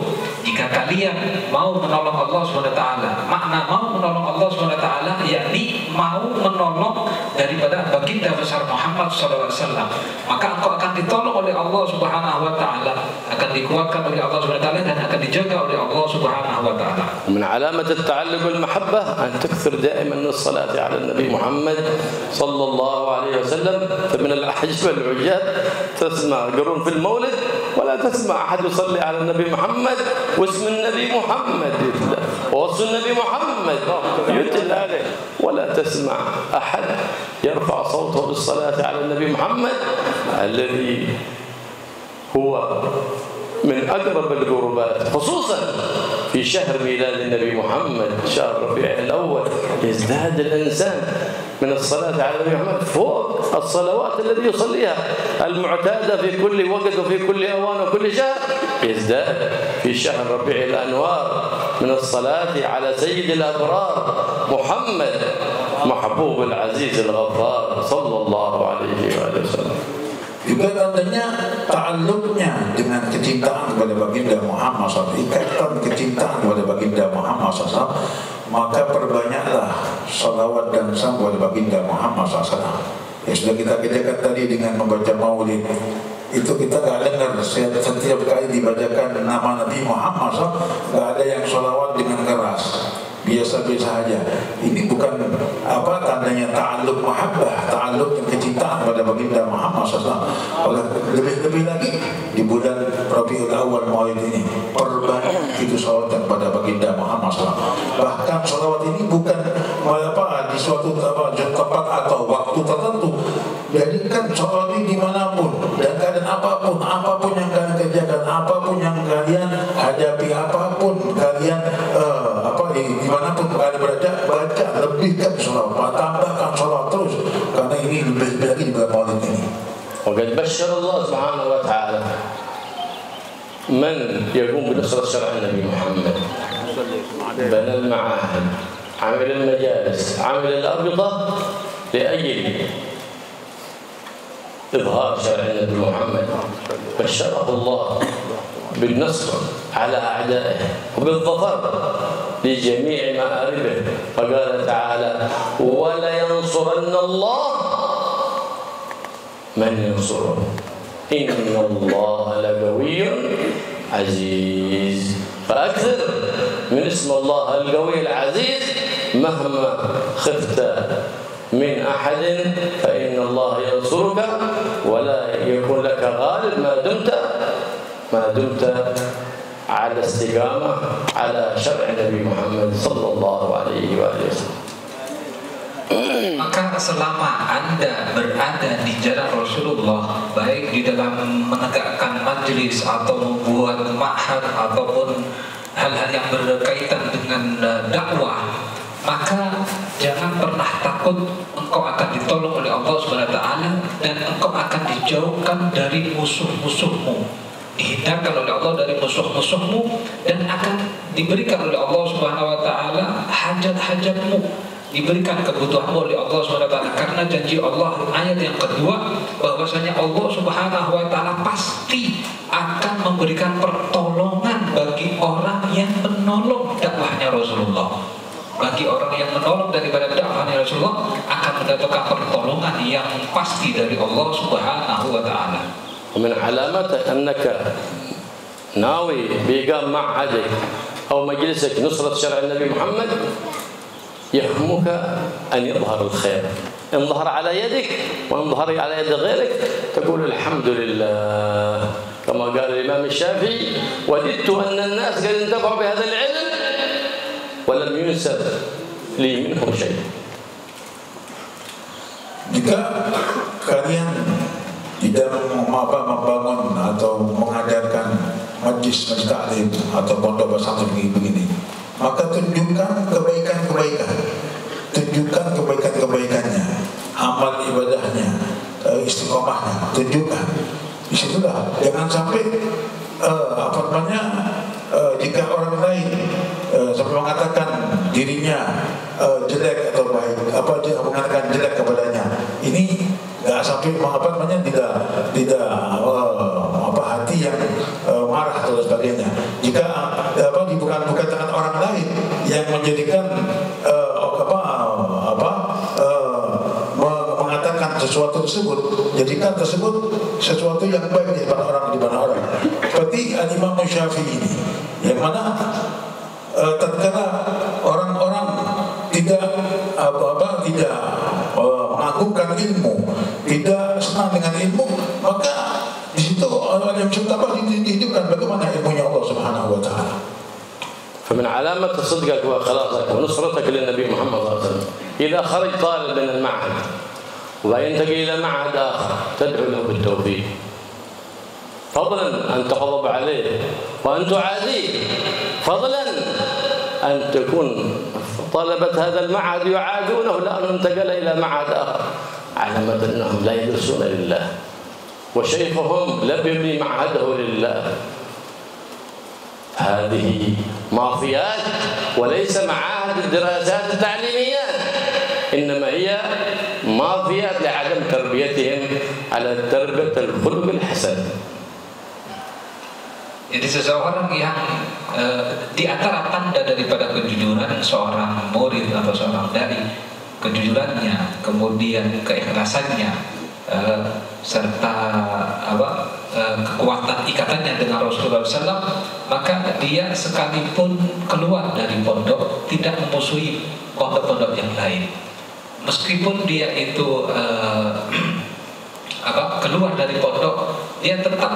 Speaker 4: Jika kalian mau menolong Allah Subhanahu wa taala, makna mau menolong Allah Subhanahu wa taala yakni mau menolong daripada baginda besar Muhammad sallallahu alaihi wasallam, maka engkau akan ditolong oleh Allah Subhanahu wa taala, akan dikuatkan oleh Allah Subhanahu wa taala, dan akan dijaga oleh Allah Subhanahu wa taala.
Speaker 2: من علامة التعلق والمحبة أن تكثر دائما الصلاة على النبي محمد صلى الله عليه وسلم. فمن العجب العجاب تسمع قرون في المولد ولا تسمع أحد يصلي على النبي محمد واسم النبي محمد يتلى ووصف النبي محمد يتلى عليه، ولا تسمع أحد يرفع صوته بالصلاة على النبي محمد الذي هو من أقرب القربات، خصوصا في شهر ميلاد النبي محمد شهر ربيع الأول، يزداد الإنسان من الصلاة على النبي محمد فوق الصلوات التي يصليها المعتادة في كل وقت وفي كل أوان وكل شهر، يزداد في شهر ربيع الأنوار من الصلاة على سيد الأبرار محمد محبوب العزيز الغفار صلى الله عليه وآله وسلم.
Speaker 3: Juga tandanya ta'alluqnya dengan kecintaan kepada baginda Muhammad SAW, ikatan kecintaan kepada baginda Muhammad SAW, maka perbanyaklah salawat dan salam kepada baginda Muhammad SAW. Ya sudah kita kerjakan tadi dengan membaca maulid, itu kita gak dengar setiap kali dibacakan nama Nabi Muhammad SAW, gak ada yang salawat dengan keras, biasa-biasa aja. Ini bukan apa tandanya ta'alluq mahabbah, ta'alluq dan kecintaan pada baginda Muhammad SAW. Lebih-lebih lagi di bulan Rabiul Awal Maulid ini, perbanyak itu salawat pada baginda Muhammad SAW. Bahkan salawat ini bukan apa di suatu tempat atau waktu tertentu. Jadikan salawat ini dimanapun dan keadaan apapun yang kalian kerjakan, apapun yang kalian hadapi, apapun kalian dimanapun kalian berada, baca, lebihkan salawat, tambahkan salawat terus, karena ini lebih lagi di bulan Maulid ini.
Speaker 2: وقد بشر الله سبحانه وتعالى من يقوم بنصرة شرع النبي محمد، بنى المعاهد، عمل المجالس، عمل الأربطة لأجل إظهار شرع النبي محمد. بشره الله بالنصر على أعدائه وبالظفر لجميع مآربه، فقال تعالى ولينصرن الله من ينصره إن الله لقوي عزيز. فأكثر من اسم الله القوي العزيز مهما خفت من أحد فإن الله ينصرك ولا يكون لك غالب ما دمت على استقامة على شرع النبي محمد صلى الله عليه وسلم.
Speaker 4: Maka selama Anda berada di jalan Rasulullah, baik di dalam menegakkan majlis atau membuat ma'had ataupun hal-hal yang berkaitan dengan dakwah, maka jangan pernah takut engkau akan ditolong oleh Allah Subhanahu wa taala dan engkau akan dijauhkan dari musuh-musuhmu. Dihindarkan oleh Allah dari musuh-musuhmu dan akan diberikan oleh Allah Subhanahu wa taala hajat-hajatmu, diberikan kebutuhanmu oleh Allah SWT, karena janji Allah ayat yang kedua bahwasanya Allah Subhanahu wa taala pasti akan memberikan pertolongan bagi orang yang menolong dakwahnya Rasulullah. Bagi orang yang menolong daripada dakwahnya Rasulullah akan mendapatkan pertolongan yang pasti dari Allah Subhanahu wa taala.
Speaker 2: ومن علامات أنك ناوي بإقام معهدك أو مجلسك نصرة شرع النبي محمد يهمك أن يظهر الخير، إن ظهر على يدك وإن ظهر على يد غيرك تقول الحمد لله، كما قال الإمام الشافعي: وددت أن الناس قد انتفعوا بهذا العلم ولم ينسب لي منه شيء.
Speaker 3: Jika kalian tidak membangun atau mengajarkan majlis taklim atau pondok pesantren begini, maka tunjukkan kebaikan-kebaikannya, amal ibadahnya, istiqomahnya, tunjukkan. Disitulah, jangan sampai jika orang lain sampai mengatakan dirinya jelek atau baik, dia mengatakan jelek kepadanya, ini nggak sampai tidak hati yang marah atau sebagainya. Jika bukan tangan orang lain yang menjadikan mengatakan sesuatu tersebut, jadikan tersebut sesuatu yang baik di depan orang. Seperti Imam Syafi'i ini, yang mana tatkala orang-orang tidak mengagungkan ilmu, tidak senang dengan ilmu, maka di situ orang yang bertakwa dihidupkan bagaimana ilmunya Allah Subhanahu wa taala.
Speaker 2: فمن علامة صدقك وخلاصك ونصرتك للنبي محمد صلى الله عليه وسلم إذا خرج طالب من المعهد وينتقل إلى معهد آخر تدعو له بالتوفيق، فضلا أن تغضب عليه وأن تعاديه، فضلا أن تكون طلبة هذا المعهد يعادونه لأنه انتقل إلى معهد آخر، علامة أنهم لا يدرسون لله وشيخهم لم يبني معهده لله. هذه مافيات وليس معاهد الدراسات التعليميات، إنما هي مافيات لعدم تربيتهم على تربية الخلق الحسن.
Speaker 4: Jadi seseorang yang di antara tanda daripada kejujuran seorang murid atau seorang dai, kejujurannya, kemudian keikhlasannya, serta kekuatan ikatannya dengan Rasulullah SAW, maka dia sekalipun keluar dari pondok tidak memusuhi pondok-pondok yang lain, meskipun dia itu keluar dari pondok, dia tetap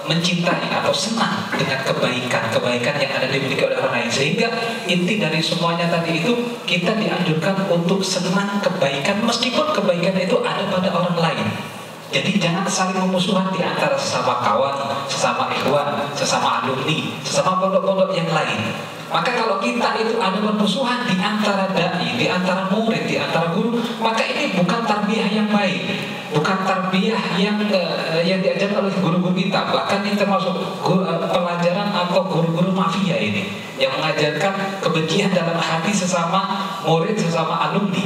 Speaker 4: mencintai atau senang dengan kebaikan yang ada dimiliki oleh orang lain. Sehingga inti dari semuanya tadi itu, kita dianjurkan untuk senang kebaikan meskipun kebaikan itu ada pada orang lain. Jadi jangan saling memusuhan di antara sesama kawan, sesama ikhwan, sesama alumni, sesama pondok-pondok yang lain. Maka kalau kita itu ada permusuhan di antara dai, di antara murid, di antara guru, maka ini bukan tarbiyah yang baik, bukan tarbiyah yang diajarkan oleh guru-guru kita. Bahkan ini termasuk pelajaran atau guru-guru mafia ini, yang mengajarkan kebencian dalam hati sesama murid, sesama alumni.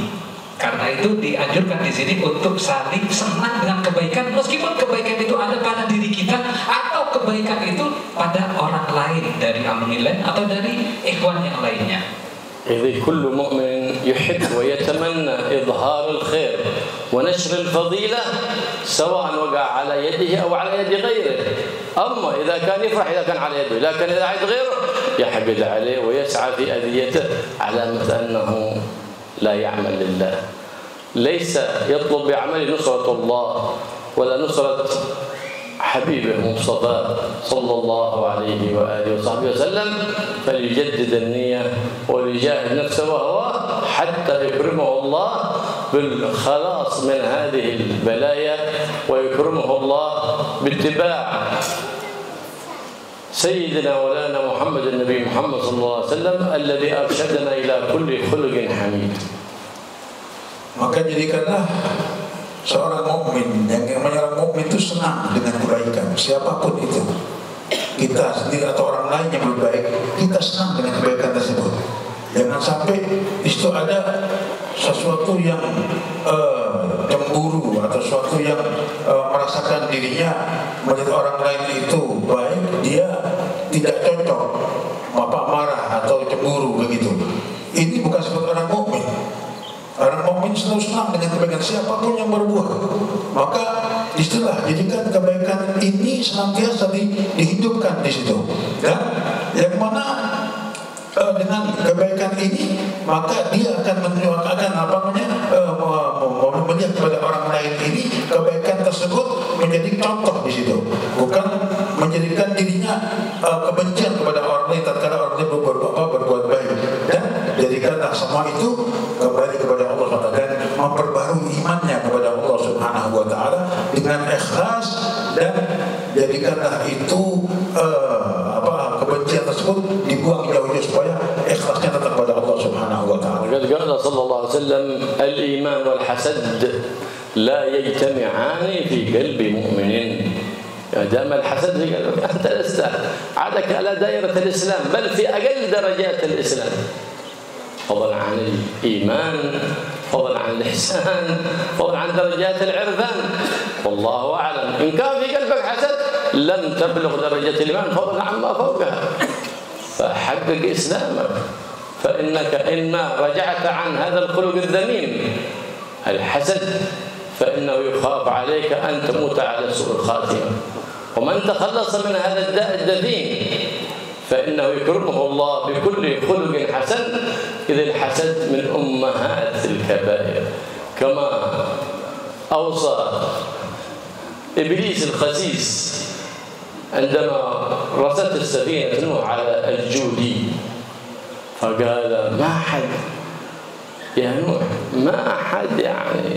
Speaker 4: Karena itu dianjurkan di sini untuk saling senang dengan kebaikan, meskipun kebaikan itu ada pada diri kita atau kebaikan itu pada orang lain, dari alumni lain atau dari ikhwan yang lainnya.
Speaker 2: إذ كل مؤمن يحب ويتمنى إظهار الخير ونشر الفضيلة سواء وقع على يده أو على يد غيره. أما إذا كان يفرح إذا كان على يده، لكن إذا عيد غيره يحقد عليه ويسعى في أذيته علامة أنه لا يعمل لله. ليس يطلب بعمل نصرة الله ولا نصرة حبيبه المصطفى صلى الله عليه وآله وصحبه وسلم، فليجدد النية وليجاهد نفسه وهو حتى يكرمه الله بالخلاص من هذه البلايا، ويكرمه الله باتباع سيدنا مولانا محمد النبي محمد صلى الله عليه وسلم الذي أرشدنا إلى كل خلق حميد.
Speaker 3: Maka jadikanlah seorang mukmin, yang namanya orang mukmin itu senang dengan kebaikan, siapapun itu, kita sendiri atau orang lain yang berbaik, kita senang dengan kebaikan tersebut. Jangan sampai di situ ada sesuatu yang cemburu atau sesuatu yang merasakan dirinya melihat orang lain itu baik, dia tidak cocok, marah atau cemburu begitu. Ini bukan seperti orang mukmin. Orang mukmin selalu senang dengan kebaikan siapapun yang berbuat. Maka istilah jadikan kebaikan ini senantiasa dihidupkan di situ. Dan yang mana dengan kebaikan ini maka dia akan menunjukkan melihat kepada orang lain ini kebaikan tersebut menjadi contoh di situ, bukan menjadikan dirinya kebencian kepada orang lain tatkala orang lain berbuat baik. Dan jadikanlah semua itu kembali kepada Allah SWT dan memperbarui imannya kepada Allah Subhanahu wa Ta'ala dengan ikhlas, dan jadikanlah itu kebencian tersebut dibuang jauh-jauh supaya ikhlasnya tetap kepada Allah Subhanahu wa Ta'ala.
Speaker 2: وقد قال صلى الله عليه وسلم الإيمان والحسد لا يجتمعان في قلب مؤمن. دام الحسد في قلبك أنت لست عادك على دائرة الإسلام، بل في أقل درجات الإسلام، فضلا عن الإيمان، فضلا عن الإحسان، فضلا عن درجات العرفان. والله أعلم، إن كان في قلبك حسد لن تبلغ درجة الإيمان فضلا عما فوقها، فحقق إسلامك، فإنك إن رجعت عن هذا الخلق الذميم الحسد فإنه يخاف عليك أن تموت على سوء الخاتمة. ومن تخلص من هذا الداء الدفين فإنه يكرمه الله بكل خلق حسن، إذ الحسد من أمهات الكبائر، كما أوصى إبليس الخسيس عندما رست السفينة نوح على الجودي فقال ما أحد يا نوح، ما أحد يعني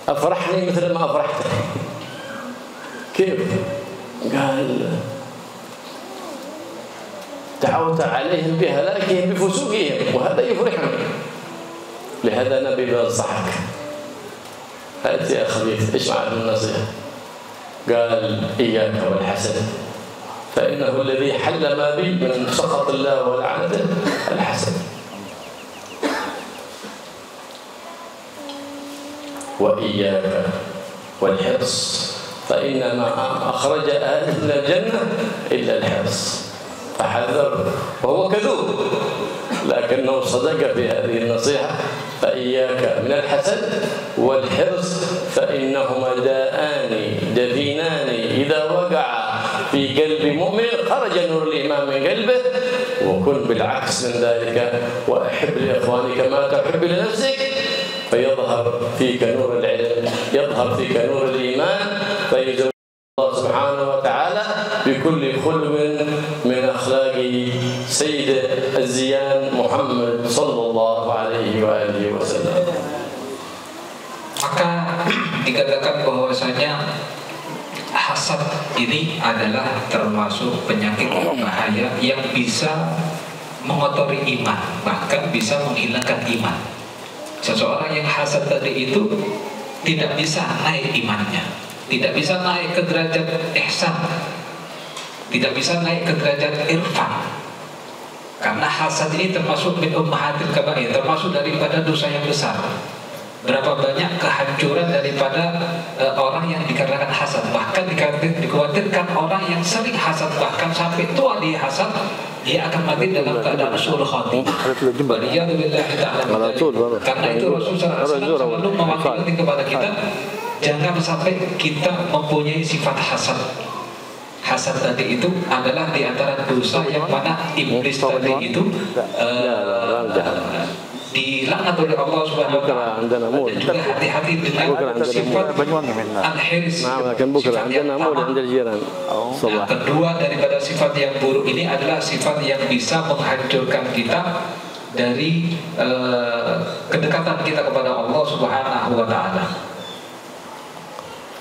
Speaker 2: أفرحني مثل ما أفرحتك. كيف؟ قال دعوت عليهم بهلاكهم بفسوقهم وهذا يفرحني، لهذا نبي بنصحك، هات يا خبيث اسمع النصيحة. قال إياك والحسد فإنه الذي حل ما بي من سخط الله ولعنته الحسد. وإياك والحرص فإنما أخرج أهل الجنة إلا الحرص، فحذر وهو كذوب لكنه صدق في هذه النصيحة. فإياك من الحسد والحرص فإنهما داءان دفينان إذا وقع في قلب مؤمن خرج نور الإيمان من قلبه. وكن بالعكس من ذلك، وأحب لإخوانك ما تحب لنفسك، فيظهر فيك نور العلم، يظهر فيك نور الإيمان، فيزود الله سبحانه وتعالى بكل خلق من أخلاق سيد الزيان محمد صلى الله عليه وآله وسلم.
Speaker 4: Maka dikatakan bahwasanya hasad ini adalah termasuk penyakit bahaya yang bisa mengotori iman, bahkan bisa menghilangkan iman. Seseorang yang hasad tadi itu tidak bisa naik imannya, tidak bisa naik ke derajat ihsan, tidak bisa naik ke derajat irfan. Karena hasad ini termasuk min ummahatil kabair, termasuk daripada dosa yang besar. Berapa banyak kehancuran daripada orang yang dikarenakan hasad. Bahkan dikhawatirkan orang yang sering hasad, bahkan sampai tua dia hasad, dia akan mati dalam keadaan suul khatimah. Karena itu Rasulullah SAW selalu mewanti-wanti kepada kita, jangan sampai kita mempunyai sifat hasad. Hasad tadi itu adalah di antara dosa yang mana iblis tadi itu dilaknat oleh Allah Subhanahu wa taala. Dan juga hati-hati dengan sifat al-hirs. Yang kedua daripada sifat yang buruk ini adalah sifat yang bisa menghancurkan kita dari kedekatan kita kepada Allah Subhanahu wa taala.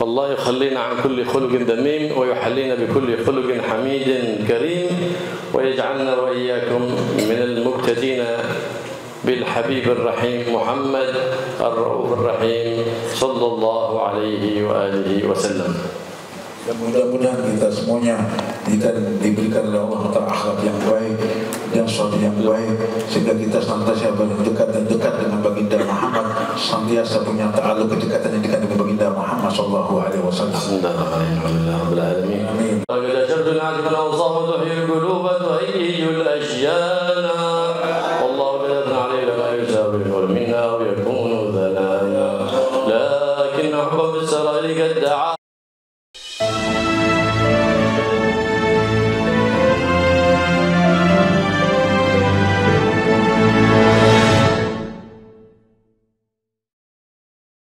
Speaker 2: والله يخلينا عن كل خلق ذميم ويحلينا بكل خلق حميد كريم ويجعلنا وإياكم من المقتدين بالحبيب الرحيم محمد الرؤوف الرحيم صلى الله عليه وآله وسلم.
Speaker 3: Dan mudah-mudahan kita semuanya diberikan oleh Allah Ta'ala akhlak yang baik dan suatu yang baik, sehingga kita senantiasa berdekat dan dekat dengan baginda Muhammad, senantiasa punya ta'alluq kedekatan yang dekat dengan baginda Muhammad sallallahu alaihi wasallam.
Speaker 2: Alhamdulillah rabbil alamin. Amin.